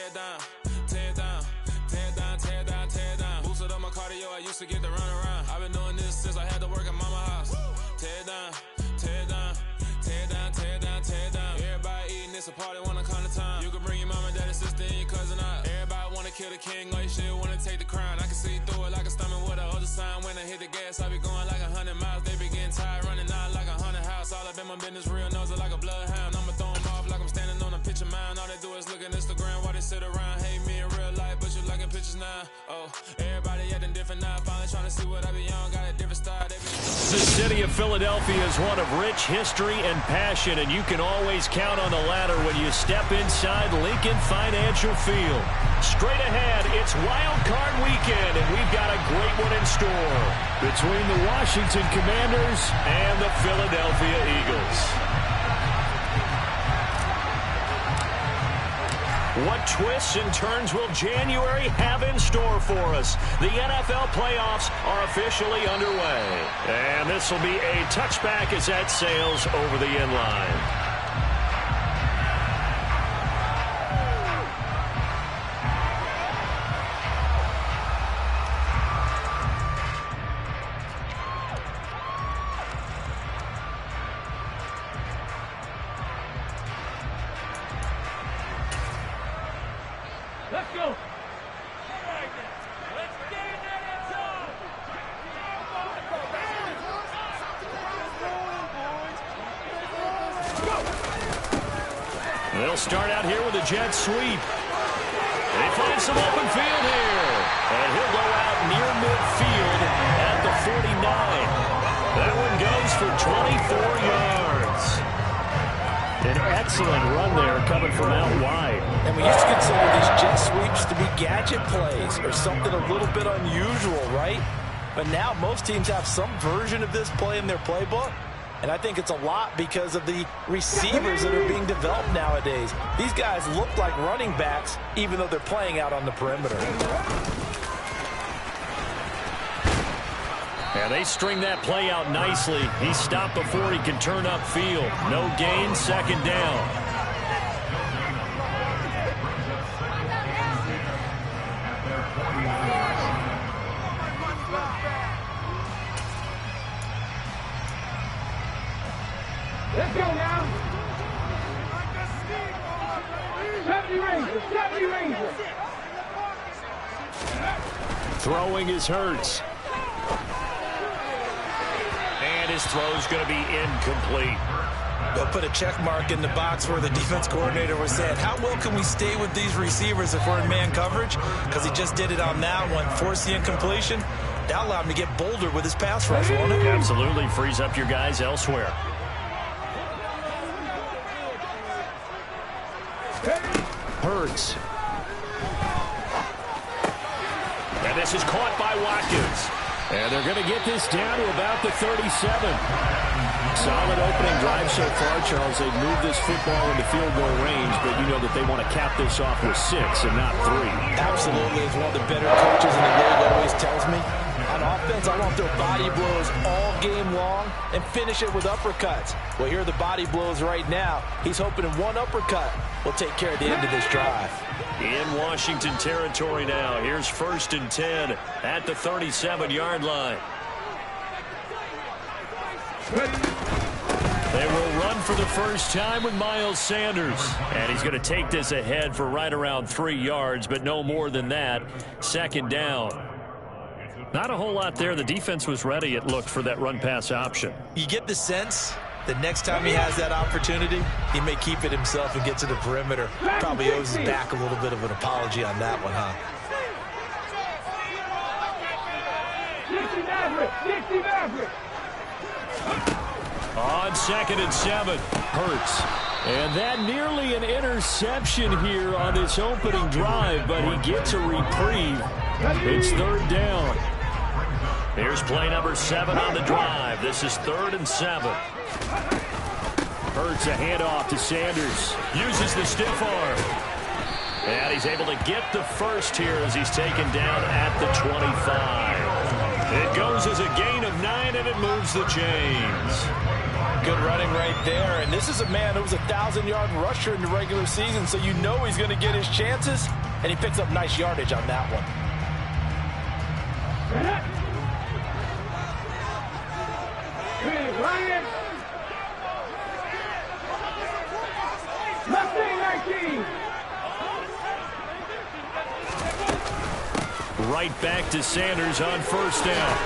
it down, tear it down, tear it down, tear it down, tear it down. Boosted up my cardio, I used to get to run around. I've been doing this since I had to work at mama house. Tear it down, tear it down, tear it down, tear it down, tear it down. Everybody eating, it's a party when I come to time. You can bring your mama, daddy, sister, and your cousin out. Everybody wanna kill the king, like shit, wanna take the crown. I can see through it like a stomach with a other sign. When I hit the gas, I be going like 100 miles. They be getting tired, running out like 100 house. All up in my business, real nose like a bloodhound. I'ma throw them off like I'm standing on a picture mound. All they do is look at Instagram while they sit around. Hate me in real life, but you liking pictures now. Oh, everybody acting different now. Finally trying to see what I be on. Got a different style. The city of Philadelphia is one of rich history and passion, and you can always count on the latter when you step inside Lincoln Financial Field. Straight ahead, it's Wild Card Weekend, and we've got a great one in store between the Washington Commanders and the Philadelphia Eagles. What twists and turns will January have in store for us? The NFL playoffs are officially underway. And this will be a touchback as that sails over the end line. Let's go. Let's get in that end zone. They'll start out here with a jet sweep. They find some open field here. And he'll go out near midfield at the 49. That one goes for 24 yards. An excellent run there coming from out wide. And we used to consider these jet sweeps to be gadget plays or something a little bit unusual, right? But now most teams have some version of this play in their playbook. And I think it's a lot because of the receivers that are being developed nowadays. These guys look like running backs even though they're playing out on the perimeter. Yeah, they string that play out nicely. He's stopped before he can turn upfield. No gain, second down. Let's go now. 70 Rangers, 70 Rangers. Throwing is Hurts. And his throw's going to be incomplete. They'll put a check mark in the box where the defense coordinator was saying, how well can we stay with these receivers if we're in man coverage? Because he just did it on that one, forced the incompletion. That allowed him to get bolder with his pass rush, won't it? Absolutely frees up your guys elsewhere. Hurts. And this is caught by Watkins. And they're going to get this down to about the 37. Solid opening drive so far, Charles. They've moved this football into field goal range, but you know that they want to cap this off with 6 and not 3. Absolutely. As one of the better coaches in the league always tells me, on offense, I want their body blows all game long and finish it with uppercuts. Well, here are the body blows right now. He's hoping in one uppercut will take care of the end of this drive. In Washington territory now. Here's 1st and 10 at the 37-yard line. They will run for the first time with Miles Sanders. And he's going to take this ahead for right around 3 yards, but no more than that. Second down. Not a whole lot there. The defense was ready, it looked, for that run-pass option. You get the sense that next time he has that opportunity, he may keep it himself and get to the perimeter. Probably owes his back a little bit of an apology on that one, huh? 60 Maverick. On 2nd and 7, Hurts. And that nearly an interception here on this opening drive, but he gets a reprieve. It's 3rd down. Here's play number 7 on the drive. This is 3rd and 7. Hurts a handoff to Sanders. Uses the stiff arm. And he's able to get the first here as he's taken down at the 25. It goes as a gain of 9, and it moves the chains. good running right there. And this is a man who was a 1,000-yard rusher in the regular season, so you know he's going to get his chances, and he picks up nice yardage on that one. Ryan. Right back to Sanders on first down.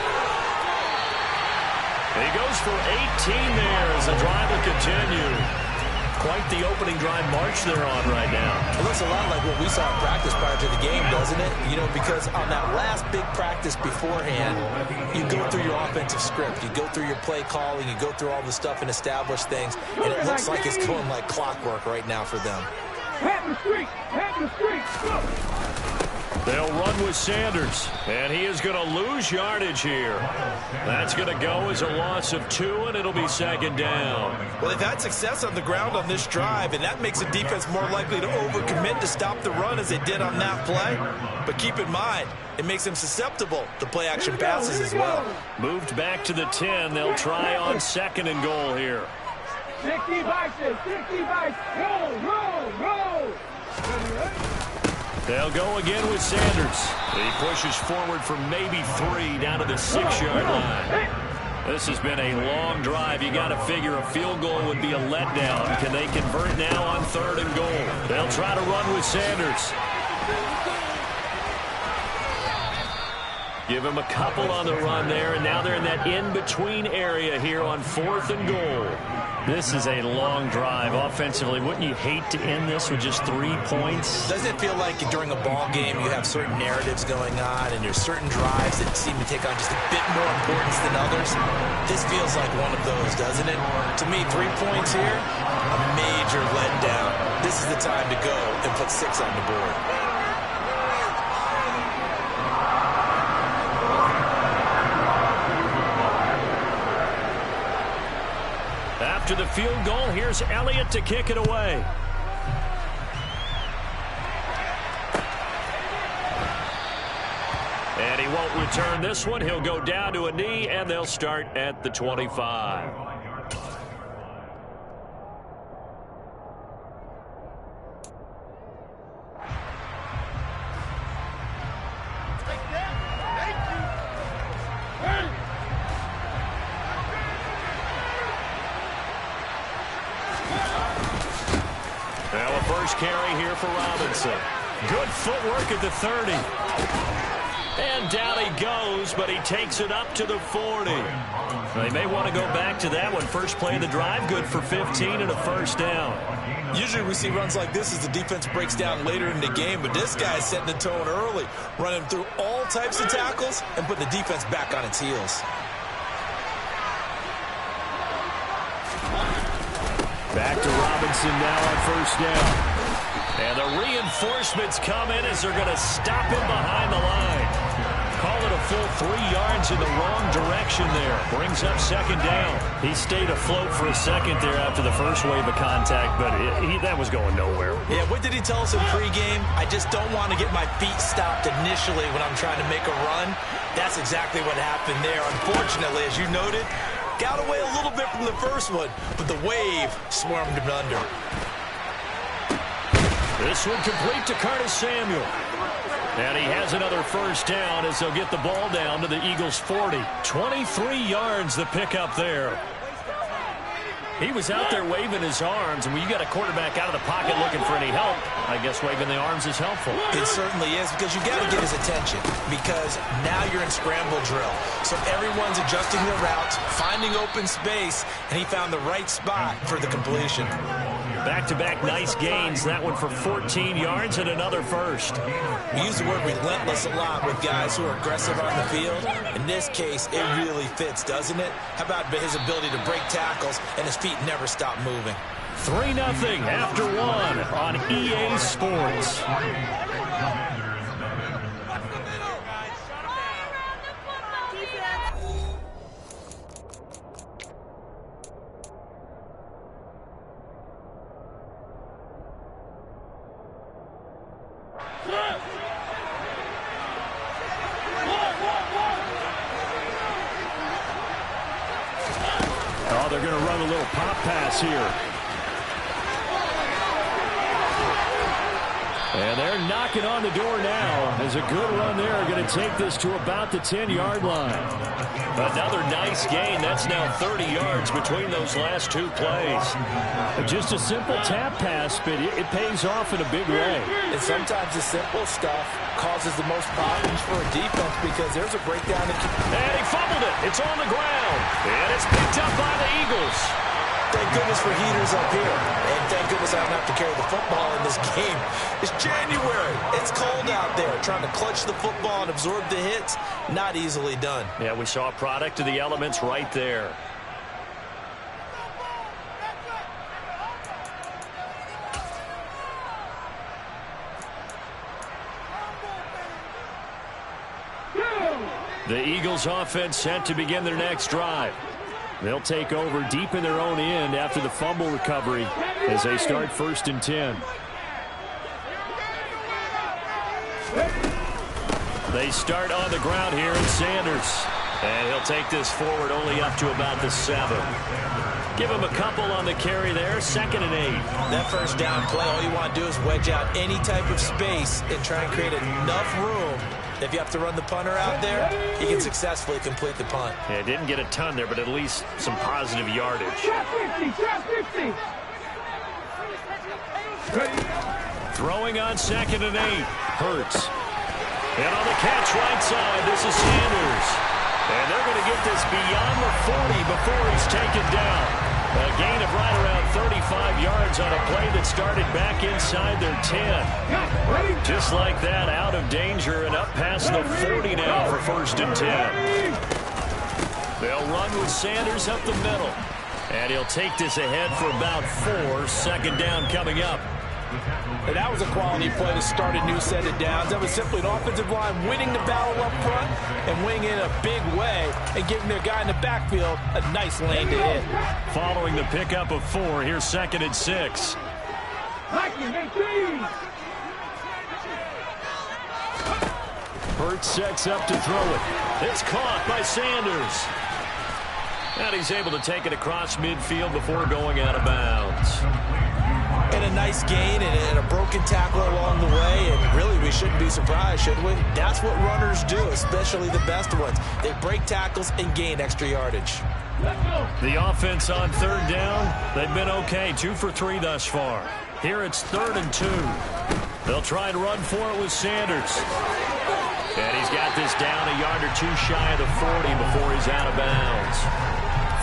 He goes for 18 there as the drive will continue. Quite the opening drive march they're on right now. It looks a lot like what we saw in practice prior to the game, doesn't it? You know, because on that last big practice beforehand, you go through your offensive script. You go through your play calling. You go through all the stuff and establish things. And it looks like it's going like clockwork right now for them. Have the street. Have the street. They'll run with Sanders, and he is going to lose yardage here. That's going to go as a loss of 2, and it'll be second down. Well, they've had success on the ground on this drive, and that makes the defense more likely to overcommit to stop the run as they did on that play. But keep in mind, it makes them susceptible to play-action passes as well. Moved back to the 10. They'll try on second and goal here. 60 boxes, 60 boxes. Roll. They'll go again with Sanders. He pushes forward for maybe 3 down to the 6-yard line. This has been a long drive. You got to figure a field goal would be a letdown. Can they convert now on third and goal? They'll try to run with Sanders. Give him a couple on the run there, and now they're in that in-between area here on fourth and goal. This is a long drive offensively. Wouldn't you hate to end this with just 3 points? Doesn't it feel like during a ball game you have certain narratives going on and there's certain drives that seem to take on just a bit more importance than others? This feels like one of those, doesn't it? To me, 3 points here, a major letdown. This is the time to go and put 6 on the board. After the field goal, here's Elliott to kick it away. And he won't return this one. He'll go down to a knee, and they'll start at the 25. First carry here for Robinson. Good footwork at the 30. And down he goes, but he takes it up to the 40. They may want to go back to that one. First play of the drive, good for 15 and a first down. Usually we see runs like this as the defense breaks down later in the game, but this guy's setting the tone early, running through all types of tackles and putting the defense back on its heels. Back to Robinson now on first down. And the reinforcements come in as they're going to stop him behind the line. Call it a full 3 yards in the wrong direction there. Brings up second down. He stayed afloat for a second there after the first wave of contact, but that was going nowhere. Yeah, what did he tell us in pregame? I just don't want to get my feet stopped initially when I'm trying to make a run. That's exactly what happened there. Unfortunately, as you noted, got away a little bit from the first one, but the wave swarmed him under. This one complete to Curtis Samuel. And he has another first down as they'll get the ball down to the Eagles' 40. 23 yards the pickup there. He was out there waving his arms, and when you got a quarterback out of the pocket looking for any help, I guess waving the arms is helpful. It certainly is, because you got to get his attention, because now you're in scramble drill. So everyone's adjusting their routes, finding open space, and he found the right spot for the completion. Back-to-back nice gains. That one for 14 yards and another first. We use the word relentless a lot with guys who are aggressive on the field. In this case, it really fits, doesn't it? How about his ability to break tackles and his feet never stop moving? 3-0 after 1 on EA Sports. little pop pass here. And they're knocking on the door now. As a good run there, going to take this to about the 10-yard line. Another nice gain. That's now 30 yards between those last two plays. Just a simple tap pass, but it pays off in a big way. And sometimes the simple stuff causes the most problems for a defense because there's a breakdown. And he fumbled it. It's on the ground. And it's picked up by the Eagles. Thank goodness for heaters up here. And thank goodness I don't have to carry the football in this game. It's January. It's cold out there. Trying to clutch the football and absorb the hits, not easily done. Yeah, we saw a product of the elements right there. The Eagles offense set to begin their next drive. They'll take over deep in their own end after the fumble recovery as they start 1st and 10. They start on the ground here in Sanders. And he'll take this forward only up to about the 7. Give him a couple on the carry there. 2nd and 8. That first down play, all you want to do is wedge out any type of space and try and create enough room. If you have to run the punter out there, he can successfully complete the punt. Yeah, didn't get a ton there, but at least some positive yardage. Throwing on 2nd and 8. Hurts. And on the catch right side, this is Sanders. And they're going to get this beyond the 40 before he's taken down. A gain of right around 35 yards on a play that started back inside their 10. Just like that, out of danger and up past the 40 now for 1st and 10. They'll run with Sanders up the middle. And he'll take this ahead for about 4. 2nd down coming up. And that was a quality play to start a new set of downs. That was simply an offensive line winning the battle up front and winning in a big way and giving their guy in the backfield a nice lane to hit. Following the pickup of 4, here's 2nd and 6. Hurts sets up to throw it. It's caught by Sanders. And he's able to take it across midfield before going out of bounds. And a nice gain and a broken tackle along the way. And really, we shouldn't be surprised, should we? That's what runners do, especially the best ones. They break tackles and gain extra yardage. The offense on 3rd down, they've been okay. 2 for 3 thus far. Here it's 3rd and 2. They'll try and run for it with Sanders. And he's got this down a yard or 2 shy of the 40 before he's out of bounds.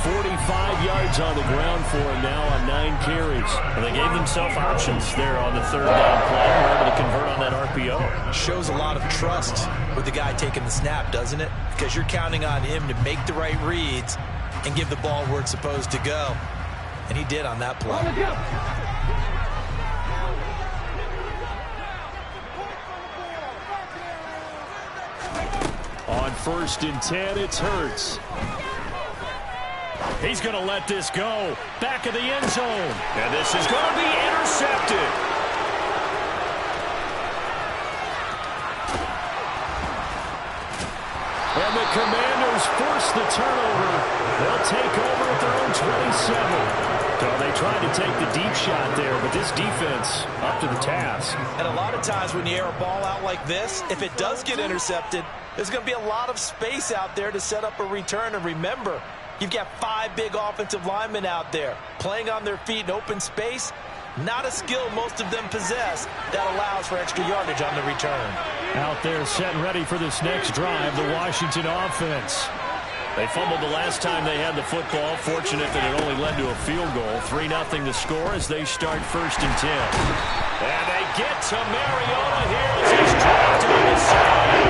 45 yards on the ground for him now on 9 carries. And they gave themselves options there on the 3rd down play. They're able to convert on that RPO. Shows a lot of trust with the guy taking the snap, doesn't it? Because you're counting on him to make the right reads and give the ball where it's supposed to go. And he did on that play. On 1st and 10, it's Hurts. He's going to let this go. Back of the end zone. And this is going to be intercepted. And the Commanders force the turnover. They'll take over at their own 27. So they tried to take the deep shot there, but this defense up to the task. And a lot of times when you air a ball out like this, if it does get intercepted, there's going to be a lot of space out there to set up a return. And remember, you've got 5 big offensive linemen out there playing on their feet in open space. Not a skill most of them possess that allows for extra yardage on the return. Out there set and ready for this next drive, the Washington offense. They fumbled the last time they had the football. Fortunate that it only led to a field goal. 3-0 to score as they start 1st and 10. And they get to Mariota here as he's dropped on the side.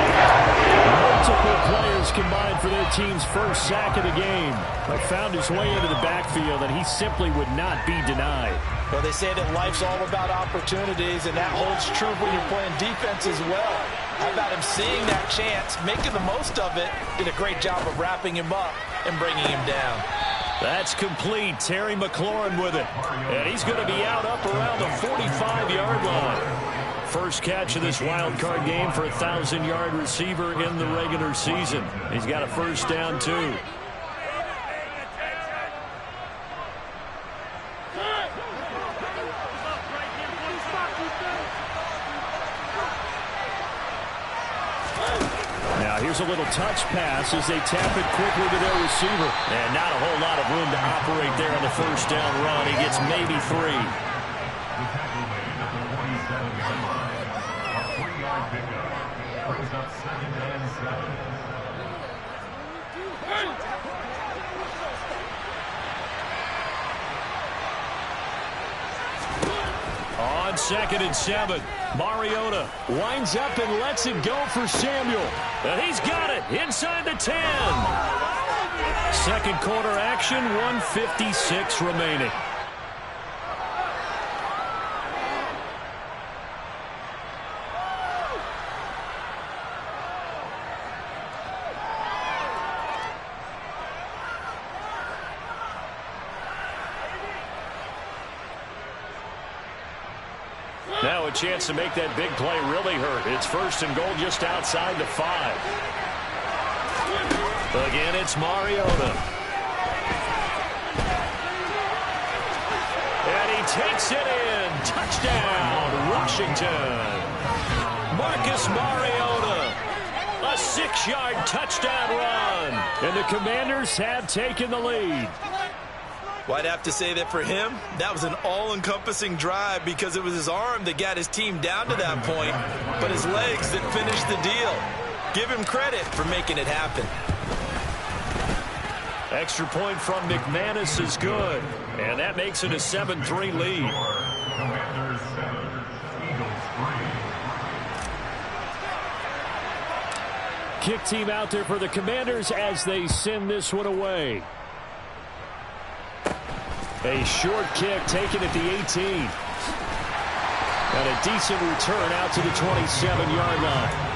Multiple players combined for their team's first sack of the game. But found his way into the backfield, and he simply would not be denied. Well, they say that life's all about opportunities, and that holds true when you're playing defense as well. How about him seeing that chance, making the most of it, did a great job of wrapping him up and bringing him down. That's complete. Terry McLaurin with it. And he's going to be out up around the 45-yard line. First catch of this wild card game for a 1,000-yard receiver in the regular season. He's got a first down, too. here's a little touch pass as they tap it quickly to their receiver. And not a whole lot of room to operate there on the first down run. He gets maybe 3. On 2nd and 7, Mariota winds up and lets it go for Samuel. And he's got it inside the 10. Second quarter action, 1:56 remaining. Now a chance to make that big play really hurt. It's 1st and goal just outside the 5. Again, it's Mariota. And he takes it in. Touchdown, Washington. Marcus Mariota. A 6-yard touchdown run. And the Commanders have taken the lead. Well, I'd have to say that for him, that was an all-encompassing drive because it was his arm that got his team down to that point, but his legs that finished the deal. Give him credit for making it happen. Extra point from McManus is good, and that makes it a 7-3 lead. Kick team out there for the Commanders as they send this one away. A short kick taken at the 18. And a decent return out to the 27-yard line.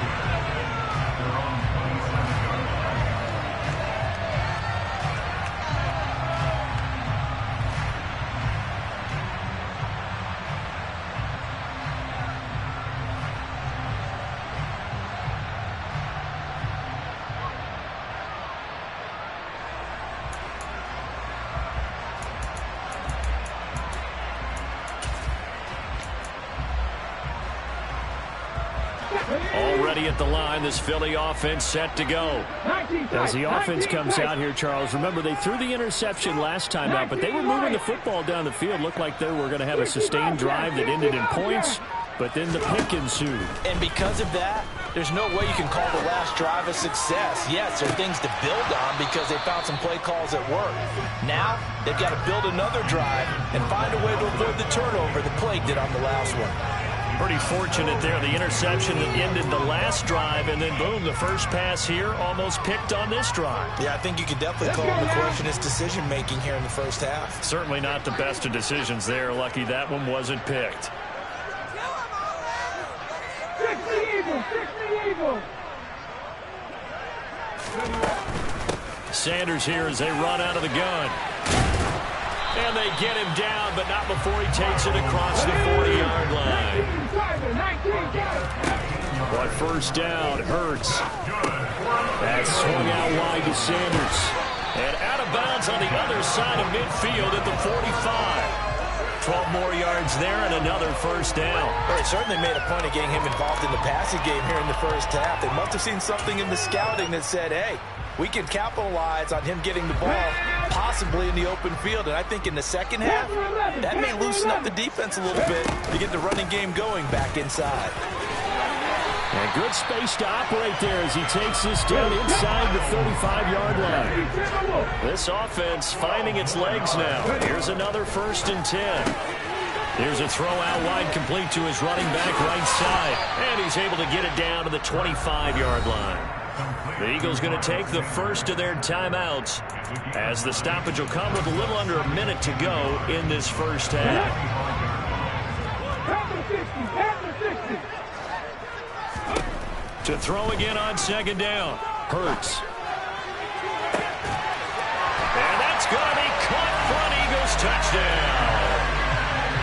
Already at the line, this Philly offense set to go. As the offense comes out here, Charles, remember they threw the interception last time out, but they were moving the football down the field. Looked like they were going to have a sustained drive that ended in points, but then the pick ensued. And because of that, there's no way you can call the last drive a success. Yes, there are things to build on because they found some play calls that work. Now, they've got to build another drive and find a way to avoid the turnover that plagued it on the last one. Pretty fortunate there, the interception that ended the last drive, and then boom, the first pass here almost picked on this drive. Yeah, I think you could definitely call into question his decision-making here in the first half. Certainly not the best of decisions there. Lucky that one wasn't picked. Fix the Eagles! Fix the Eagles! Sanders here as they run out of the gun. And they get him down, but not before he takes it across the 40-yard line. But first down, Hurts. That swung out wide to Sanders. And out of bounds on the other side of midfield at the 45. 12 more yards there and another first down. Well, they certainly made a point of getting him involved in the passing game here in the first half. They must have seen something in the scouting that said, hey, we can capitalize on him getting the ball possibly in the open field. And I think in the second half, that may loosen up the defense a little bit to get the running game going back inside. And good space to operate there as he takes this down inside the 35-yard line. This offense finding its legs now. Here's another 1st and 10. Here's a throw out wide complete to his running back right side. And he's able to get it down to the 25-yard line. The Eagles going to take the first of their timeouts as the stoppage will come with a little under a minute to go in this first half. To throw again on 2nd down. Hurts. And that's going to be caught for an Eagles touchdown.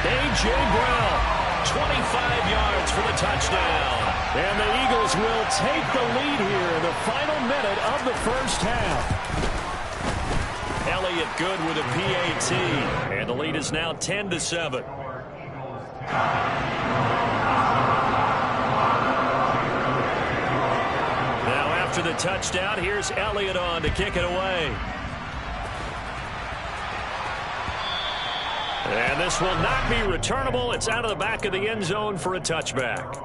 A.J. Brown, 25 yards for the touchdown. And the Eagles will take the lead here in the final minute of the first half. Elliott good with a PAT. And the lead is now 10-7. Now after the touchdown. Here's Elliott on to kick it away. And this will not be returnable. It's out of the back of the end zone for a touchback.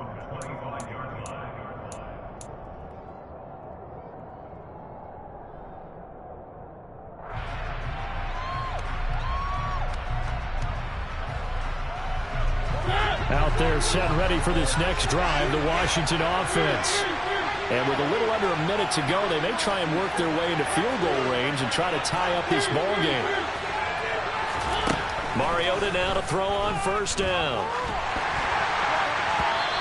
Out there set ready for this next drive, the Washington offense. And with a little under a minute to go, they may try and work their way into field goal range and try to tie up this ball game. Mariota now to throw on first down.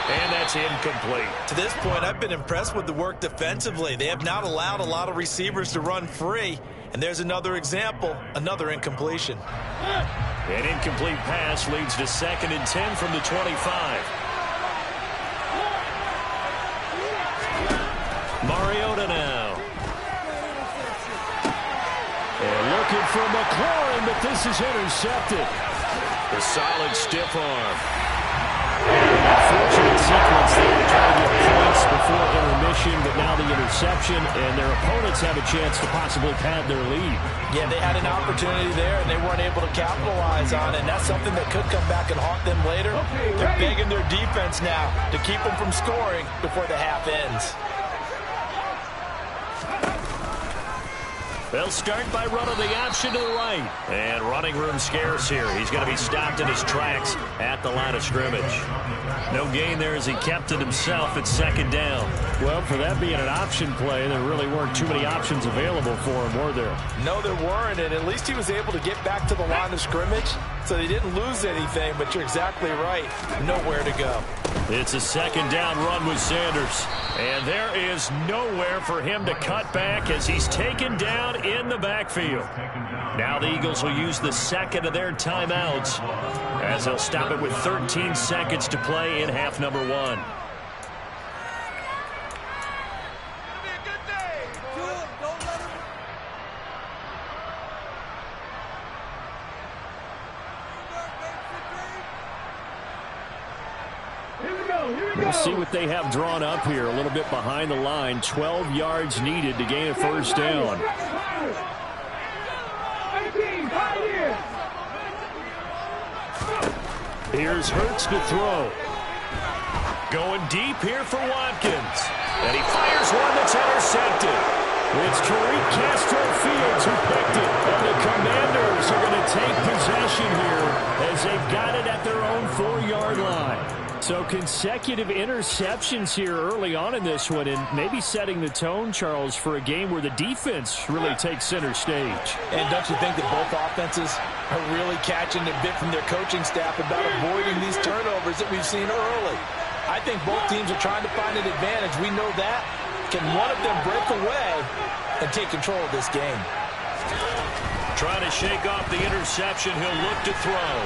And that's incomplete. To this point, I've been impressed with the work defensively. They have not allowed a lot of receivers to run free. And there's another example, another incompletion. An incomplete pass leads to 2nd and 10 from the 25. Mariota now. And looking for McLaurin, but this is intercepted. The solid stiff arm. Unfortunate sequence there to try to get points before intermission, but now the interception, and their opponents have a chance to possibly pad their lead. Yeah, they had an opportunity there, and they weren't able to capitalize on it, and that's something that could come back and haunt them later. They're begging their defense now to keep them from scoring before the half ends. They'll start by running the option to the right. And running room scarce here. He's going to be stopped in his tracks at the line of scrimmage. No gain there as he kept it himself at 2nd down. Well, for that being an option play, there really weren't too many options available for him, were there? No, there weren't, and at least he was able to get back to the line of scrimmage, so they didn't lose anything, but you're exactly right. Nowhere to go. It's a 2nd down run with Sanders. And there is nowhere for him to cut back as he's taken down in the backfield. Now the Eagles will use the 2nd of their timeouts as they'll stop it with 13 seconds to play in half number 1. We'll see what they have drawn up here. A little bit behind the line. 12 yards needed to gain a first down. Here's Hurts to throw. Going deep here for Watkins. And he fires one that's intercepted. It's Tariq Castro Fields who picked it. And the Commanders are going to take possession here as they've got it at their own 4-yard line. So consecutive interceptions here early on in this one, and maybe setting the tone, Charles, for a game where the defense really takes center stage. And don't you think that both offenses are really catching a bit from their coaching staff about avoiding these turnovers that we've seen early? I think both teams are trying to find an advantage. We know that. Can one of them break away and take control of this game? Trying to shake off the interception. He'll look to throw.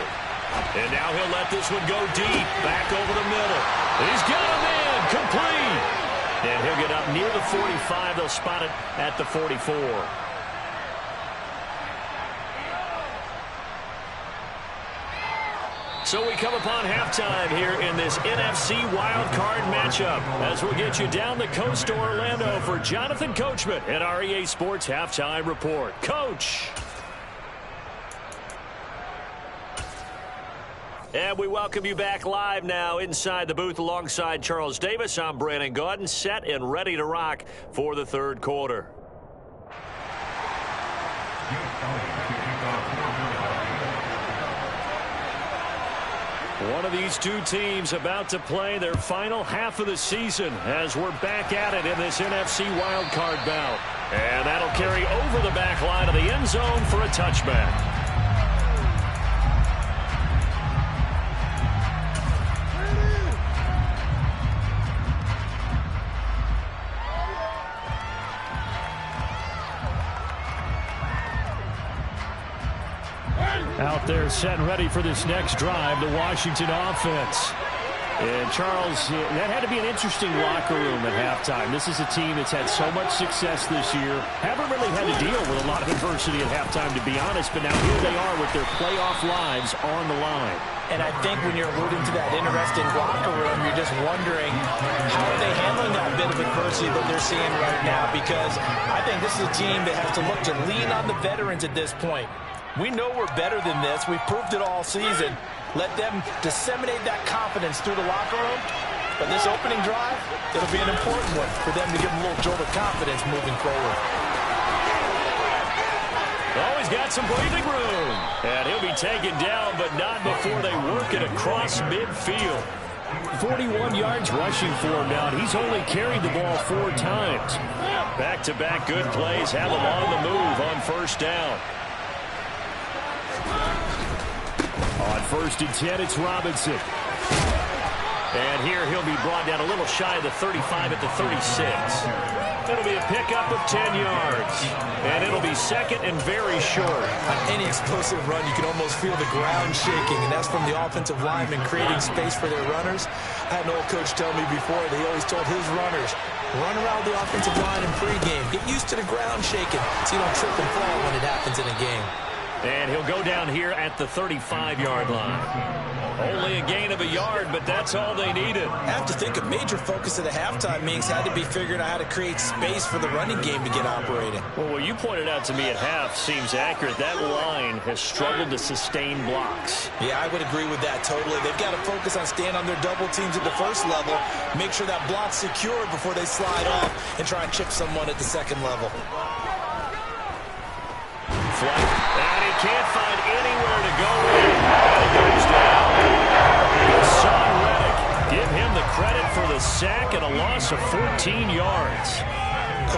And now he'll let this one go deep, back over the middle. He's got a man, complete. And he'll get up near the 45. They'll spot it at the 44. So we come upon halftime here in this NFC wildcard matchup as we'll get you down the coast to Orlando for Jonathan Coachman at our EA Sports Halftime Report. Coach. And we welcome you back live now inside the booth alongside Charles Davis. I'm Brandon Gaudin, set and ready to rock for the third quarter. One of these two teams about to play their final half of the season as we're back at it in this NFC wildcard bout. And that'll carry over the back line of the end zone for a touchback. Out there set and ready for this next drive, the Washington offense. And Charles, that had to be an interesting locker room at halftime. This is a team that's had so much success this year. Haven't really had to deal with a lot of adversity at halftime, to be honest, but now here they are with their playoff lives on the line. And I think when you're alluding to that interesting locker room, you're just wondering how are they handling that bit of adversity that they're seeing right now, because I think this is a team that has to look to lean on the veterans at this point. We know we're better than this. We've proved it all season. Let them disseminate that confidence through the locker room. But this opening drive, it'll be an important one for them to give them a little jolt of confidence moving forward. Oh, he's got some breathing room. And he'll be taken down, but not before they work it across midfield. 41 yards rushing for him now. He's only carried the ball 4 times. Back-to-back good plays have him on the move on first down. On 1st and 10, it's Robinson. And here he'll be brought down a little shy of the 35 at the 36. It'll be a pickup of 10 yards. And it'll be second and very short. On any explosive run, you can almost feel the ground shaking, and that's from the offensive linemen creating space for their runners. I had an old coach tell me before, he always told his runners, run around the offensive line in pregame. Get used to the ground shaking so you don't trip and fall when it happens in a game. And he'll go down here at the 35-yard line. Only a gain of a yard, but that's all they needed. I have to think a major focus of the halftime meetings had to be figuring out how to create space for the running game to get operating. Well, what you pointed out to me at half seems accurate. That line has struggled to sustain blocks. Yeah, I would agree with that totally. They've got to focus on staying on their double teams at the first level, make sure that block's secured before they slide off and try and chip someone at the second level. Flight. And he can't find anywhere to go in. And he goes down. Son Reddick. Give him the credit for the sack and a loss of 14 yards.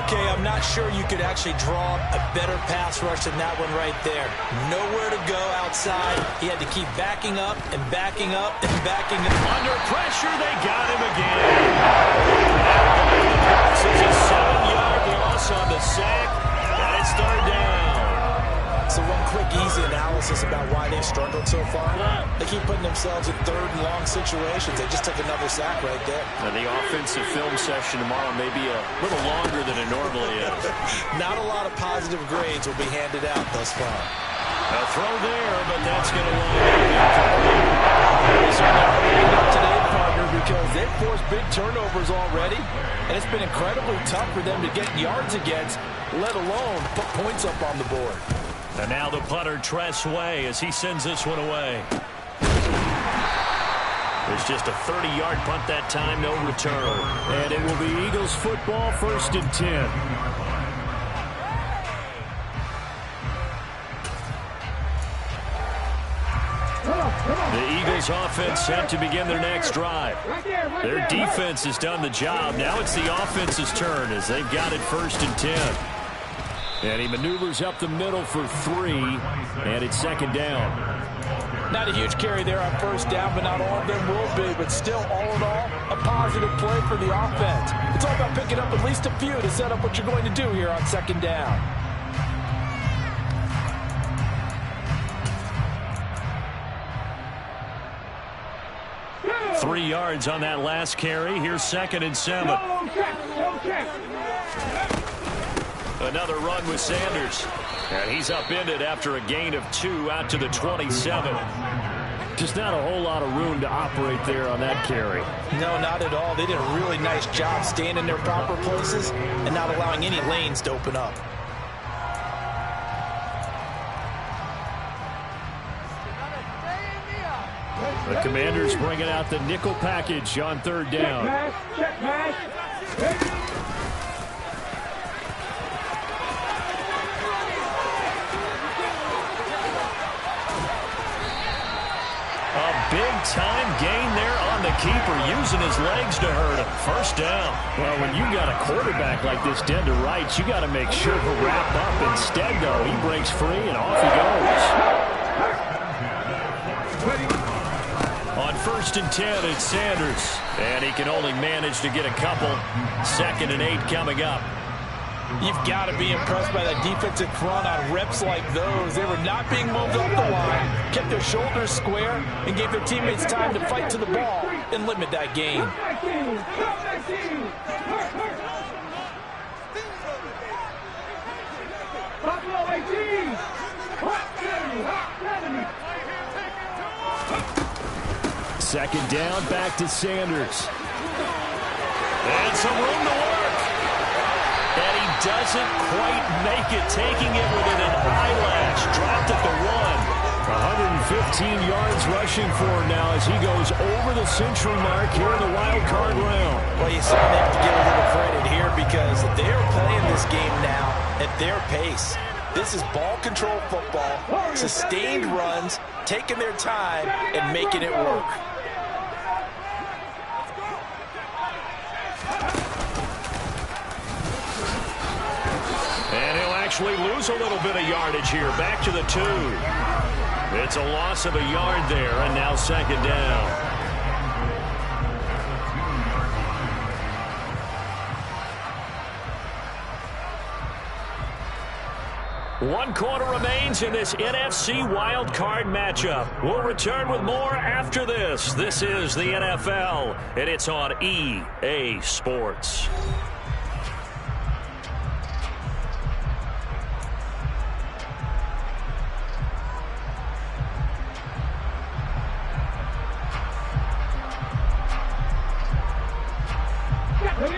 Okay, I'm not sure you could actually draw a better pass rush than that one right there. Nowhere to go outside. He had to keep backing up and backing up and backing up. Under pressure, they got him again. This is a 7-yard loss on the sack, and it's 3rd down. So one quick, easy analysis about why they've struggled so far. They keep putting themselves in 3rd and long situations. They just took another sack right there. Now the offensive film session tomorrow may be a little longer than it normally is. Not a lot of positive grades will be handed out thus far. A throw there, but that's going to line up incomplete. So now they're up today, partner, because they've forced big turnovers already, and it's been incredibly tough for them to get yards against, let alone put points up on the board. And now the punter, Tress Way, as he sends this one away. It's just a 30-yard punt that time, no return. And it will be Eagles football, 1st and 10. The Eagles offense set to begin their next drive. Their defense has done the job. Now it's the offense's turn as they've got it 1st and 10. And he maneuvers up the middle for 3, and it's 2nd down. Not a huge carry there on 1st down, but not all of them will be. But still, all in all, a positive play for the offense. It's all about picking up at least a few to set up what you're going to do here on 2nd down. Yeah. 3 yards on that last carry. Here's 2nd and 7. Another run with Sanders. And he's upended after a gain of 2 out to the 27. Just not a whole lot of room to operate there on that carry. No, not at all. They did a really nice job staying in their proper places and not allowing any lanes to open up. The Commanders bringing out the nickel package on 3rd down. Check pass. A big-time gain there on the keeper, using his legs to hurt him. 1st down. Well, when you got a quarterback like this dead to rights, you got to make sure to wrap up. Instead, though, he breaks free and off he goes. On 1st and 10, it's Sanders. And he can only manage to get a couple. 2nd and 8 coming up. You've got to be impressed by that defensive front on reps like those. They were not being moved off the line, kept their shoulders square, and gave their teammates time to fight to the ball and limit that gain. Second down, back to Sanders. And some room to work doesn't quite make it, taking it within an eyelash. Dropped at the 1. 115 yards rushing for him now as he goes over the century mark here in the wild card round. Well, you certainly have to give a little credit here because they are playing this game now at their pace. This is ball control football, sustained runs, taking their time and making it work. And he'll actually lose a little bit of yardage here. Back to the 2. It's a loss of a yard there, and now second down. One quarter remains in this NFC wildcard matchup. We'll return with more after this. This is the NFL, and it's on EA Sports.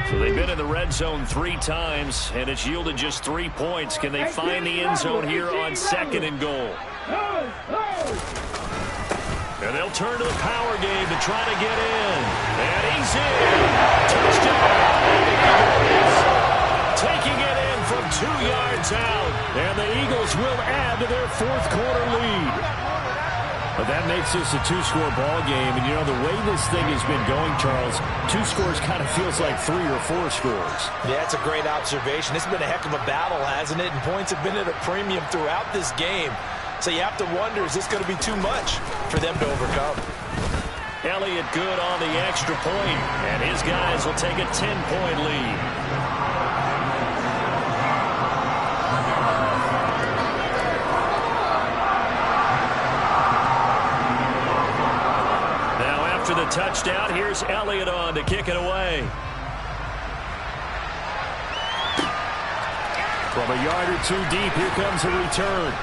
So they've been in the red zone 3 times, and it's yielded just 3 points. Can they find the end zone here on 2nd and goal? And they'll turn to the power game to try to get in. And he's in. Touchdown. Taking it in from 2 yards out. And the Eagles will add to their 4th quarter lead. But that makes this a 2-score ball game. And, you know, the way this thing has been going, Charles, 2 scores kind of feels like 3 or 4 scores. Yeah, that's a great observation. It's been a heck of a battle, hasn't it? And points have been at a premium throughout this game. So you have to wonder, is this going to be too much for them to overcome? Elliott good on the extra point, and his guys will take a 10-point lead. After the touchdown, here's Elliott on to kick it away. From a yard or 2 deep, here comes a return.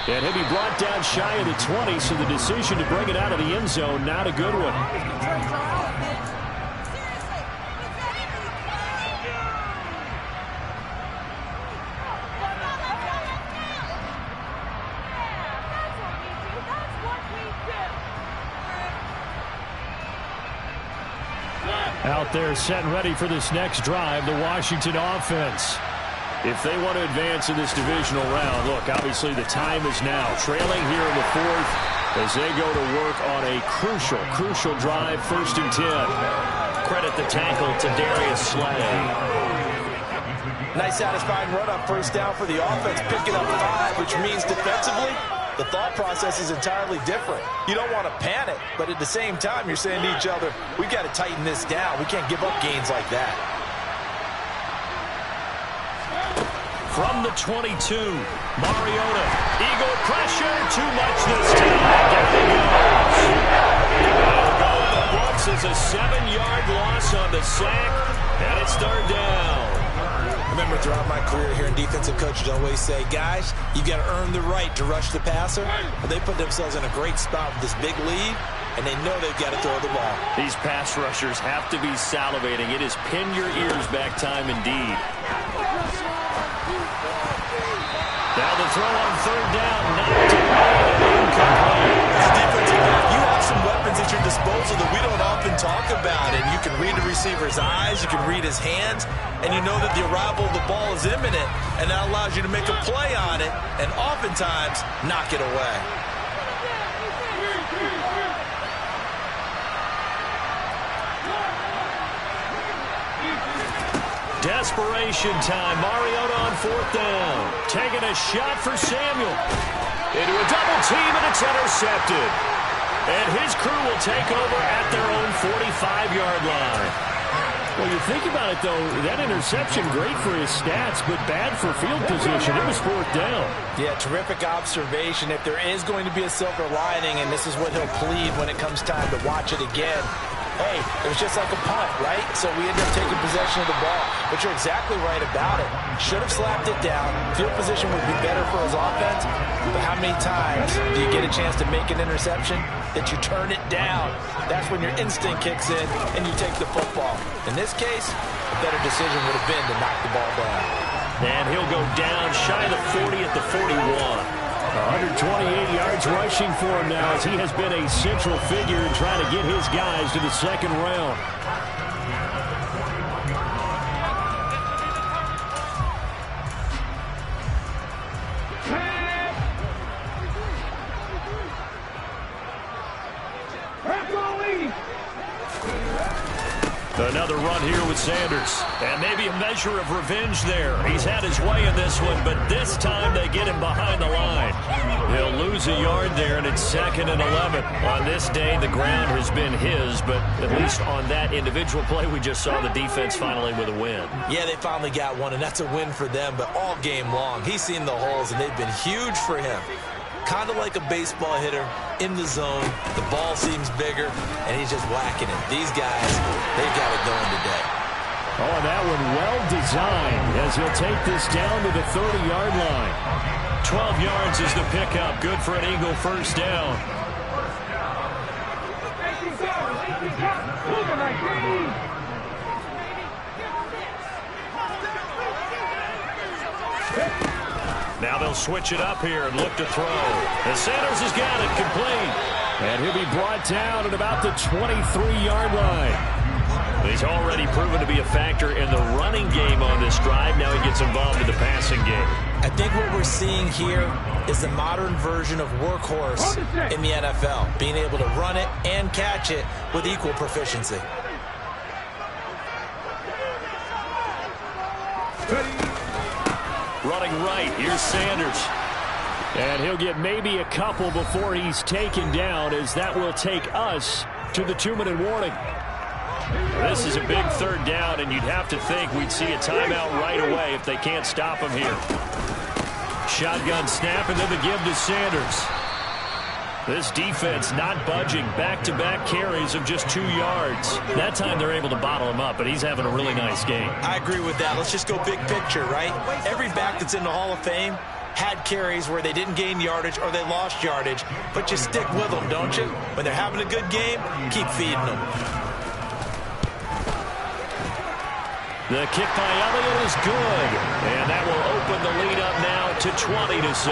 And he'll be brought down shy of the 20, so the decision to bring it out of the end zone, not a good one. Out there set and ready for this next drive, the Washington offense. If they want to advance in this divisional round, look, obviously the time is now. Trailing here in the 4th as they go to work on a crucial drive, 1st and 10. Credit the tackle to Darius Slay. Nice satisfying run up 1st down for the offense, picking up 5, which means defensively, the thought process is entirely different. You don't want to panic, but at the same time, you're saying to each other, we've got to tighten this down. We can't give up gains like that. From the 22, Mariota. Eagle pressure, too much this time. Down he goes. They'll go in the books as a 7-yard loss on the sack, and it's 3rd down. I remember throughout my career hearing defensive coaches always say, guys, you got to earn the right to rush the passer. Well, they put themselves in a great spot with this big lead, and they know they've got to throw the ball. These pass rushers have to be salivating. It is pin your ears back time indeed. Now the throw on 3rd down, knocked away and incomplete. As a defensive back, you have some weapons at your disposal that we don't often talk about. And you can read the receiver's eyes, you can read his hands, and you know that the arrival of the ball is imminent, and that allows you to make a play on it and oftentimes knock it away. Desperation time. Mariota on 4th down. Taking a shot for Samuel. Into a double team, and it's intercepted. And his crew will take over at their own 45-yard line. Well, you think about it, though, that interception, great for his stats, but bad for field position. It was 4th down. Yeah, terrific observation. If there is going to be a silver lining, and this is what he'll plead when it comes time to watch it again, hey, it was just like a punt, right? So we ended up taking possession of the ball. But you're exactly right about it. Should have slapped it down. Field position would be better for his offense. But how many times do you get a chance to make an interception that you turn it down? That's when your instinct kicks in and you take the football. In this case, a better decision would have been to knock the ball down. And he'll go down shy of the 40 at the 41. 128 yards rushing for him now as he has been a central figure in trying to get his guys to the second round. Another run here with Sanders. And maybe a measure of revenge there. He's had his way in this one, but this time they get him behind the line. He'll lose a yard there, and it's 2nd and 11. On this day, the ground has been his, but at least on that individual play, we just saw the defense finally with a win. Yeah, they finally got one, and that's a win for them, but all game long, he's seen the holes, and they've been huge for him. Kind of like a baseball hitter in the zone. The ball seems bigger, and he's just whacking it. These guys, they've got it going today. Oh, and that one well designed as he'll take this down to the 30-yard line. 12 yards is the pickup. Good for an Eagle first down. Now they'll switch it up here and look to throw. And Sanders has got it complete. And he'll be brought down at about the 23-yard line. He's already proven to be a factor in the running game on this drive. Now he gets involved in the passing game. I think what we're seeing here is the modern version of workhorse in the NFL, being able to run it and catch it with equal proficiency. Running right, here's Sanders. And he'll get maybe a couple before he's taken down, as that will take us to the 2-minute warning. This is a big third down, and you'd have to think we'd see a timeout right away if they can't stop him here. Shotgun snap, and then the give to Sanders. This defense not budging. Back-to-back carries of just 2 yards. That time they're able to bottle him up, but he's having a really nice game. I agree with that. Let's just go big picture, right? Every back that's in the Hall of Fame had carries where they didn't gain yardage or they lost yardage, but you stick with them, don't you? When they're having a good game, keep feeding them. The kick by Elliott is good, and that will open the lead up now to 20-7.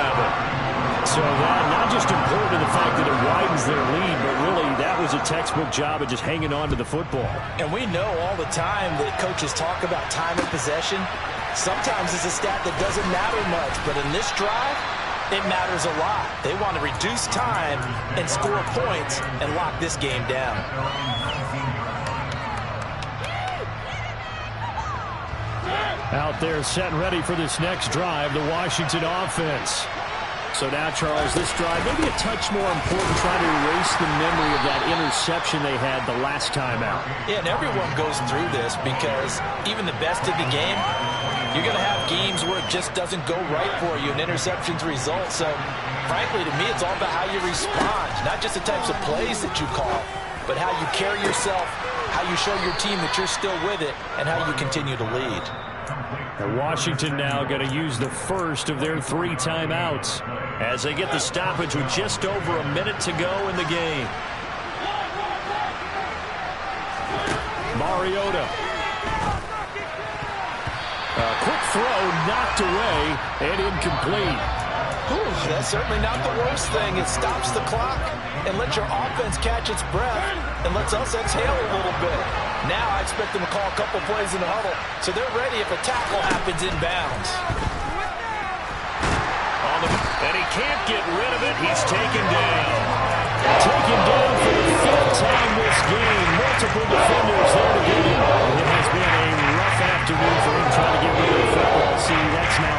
So that not just important to the fact that it widens their lead, but really that was a textbook job of just hanging on to the football. And we know all the time that coaches talk about time of possession. Sometimes it's a stat that doesn't matter much, but in this drive, it matters a lot. They want to reduce time and score points and lock this game down. Out there set and ready for this next drive, the Washington offense. So now, Charles, this drive maybe a touch more important, trying to erase the memory of that interception they had the last time out. Yeah, and everyone goes through this because even the best in the game, you're going to have games where it just doesn't go right for you and interceptions result. So, frankly, to me, it's all about how you respond, not just the types of plays that you call, but how you carry yourself, how you show your team that you're still with it, and how you continue to lead. And Washington now going to use the first of their 3 timeouts as they get the stoppage with just over a minute to go in the game. Mariota. A quick throw knocked away and incomplete. Ooh, that's certainly not the worst thing. It stops the clock and lets your offense catch its breath and lets us exhale a little bit. Now I expect them to call a couple plays in the huddle, so they're ready if a tackle happens inbounds. And he can't get rid of it. He's taken down. Taken down for the 5th time this game. Multiple defenders there to get him. It has been a rough afternoon for him trying to get rid of the football. See, that's now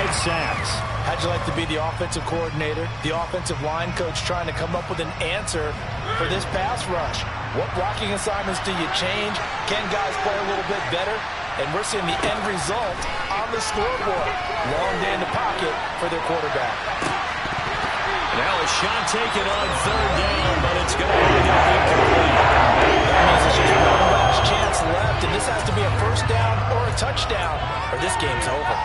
5 sacks. How'd you like to be the offensive coordinator, the offensive line coach trying to come up with an answer for this pass rush? What blocking assignments do you change? Can guys play a little bit better? And we're seeing the end result on the scoreboard. Long day in the pocket for their quarterback. Now a shot taken on 3rd down, but it's going to be incomplete. That means it's just one last chance left, and this has to be a first down or a touchdown, or this game's over.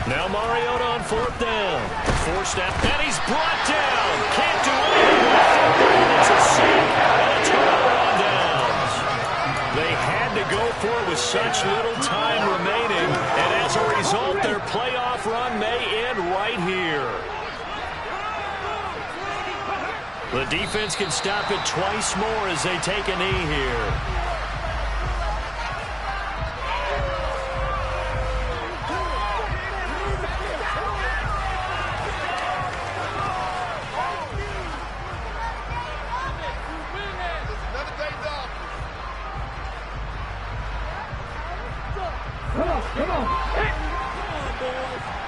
Now Mariota on fourth down. Four-step, and he's brought down. Can't do anything with it. It's a sack and a turnover on downs. They had to go for it with such little time remaining, and as a result, their playoff run may end right here. The defense can stop it twice more as they take a knee here. Come on. Hey. Come on, boys.